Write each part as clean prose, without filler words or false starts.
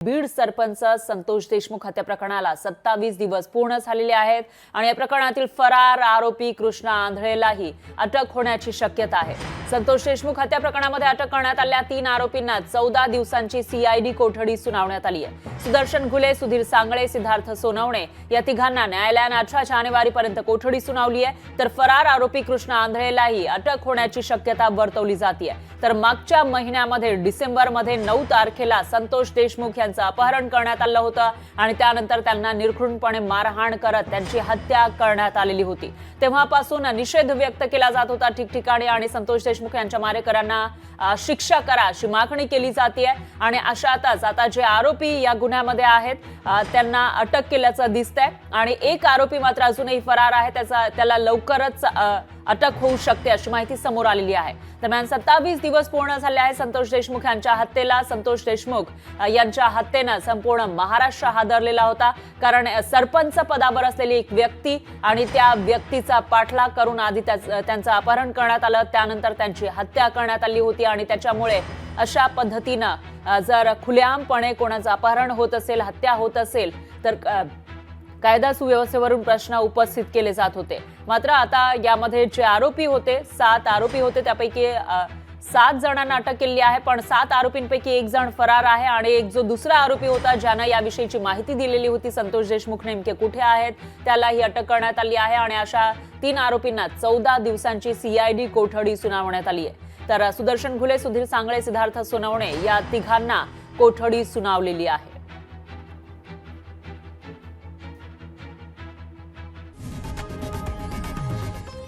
बीड सरपंच संतोष देशमुख हत्या प्रकरणाला 27 दिवस पूर्ण झालेले आहेत आणि या प्रकरणातील फरार आरोपी कृष्णा आंधळेलाही अटक होण्याची शक्यता आहे। संतोष देशमुख हत्या प्रकरणामध्ये अटक करण्यात आलेल्या 3 आरोपींना 14 दिवसांची सीआयडी कोठडी सुनावण्यात आली आहे। सुदर्शन घुले, सुधीर सांगळे, सिद्धार्थ सोनवणे या तिघांना न्यायालयाने 18 जानेवारीपर्यंत कोठडी सुनावली आहे, तर फरार आरोपी कृष्णा आंधळेलाही अटक होण्याची शक्यता वर्तवली जाते। तर मागच्या महिन्यामध्ये डिसेंबरमध्ये 9 तारखेला संतोष देशमुख यांचं अपहरण करण्यात आलं होतं आणि त्यानंतर त्यांना निर्घृणपणे मारहाण करत त्यांची हत्या करण्यात आलेली होती। तेव्हापासून निषेध व्यक्त केला जात होता ठिकठिकाणी आणि संतोष देशमुख यांच्या मारेकऱ्यांना शिक्षा करा अशी मागणी केली जाते आणि अशातच आता जे आरोपी या गुन्ह्यामध्ये आहेत त्यांना अटक केल्याचं दिसतंय आणि एक आरोपी मात्र अजूनही फरार आहे, त्याला लवकरच अटक होऊ शकते अशी माहिती समोर आलेली आहे। दरम्यान 27 दिवस पूर्ण झाले आहे संतोष देशमुख यांच्या हत्येला। संतोष देशमुख यांच्या हत्येनं संपूर्ण महाराष्ट्र हादरलेला होता, कारण सरपंच पदावर असलेली एक व्यक्ती आणि त्या व्यक्तीचा पाठलाग करून आधी त्यांचं अपहरण करण्यात आलं, त्यानंतर त्यांची हत्या करण्यात आली होती आणि त्याच्यामुळे अशा पद्धतीनं जर खुलेआमपणे कोणाचं अपहरण होत असेल, हत्या होत असेल तर कायदा सुव्यवस्थेवरून प्रश्न उपस्थित केले जात होते। मात्र आता यामध्ये जे आरोपी होते 7 आरोपी होते, त्यापैकी 7 जणांना अटक केली आहे, पण 7 आरोपींपैकी एक जण फरार आहे आणि एक जो दुसरा आरोपी होता ज्यानं याविषयीची माहिती दिलेली होती संतोष देशमुख नेमके कुठे आहेत त्यालाही अटक करण्यात आली आहे आणि अशा 3 आरोपींना 14 दिवसांची सीआयडी कोठडी सुनावण्यात आली आहे। तर सुदर्शन घुले, सुधीर सांगळे, सिद्धार्थ सोनवणे या तिघांना कोठडी सुनावलेली आहे।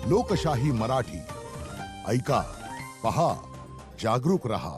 लोकशाही मराठी ऐका, पहा, जागरूक रहा।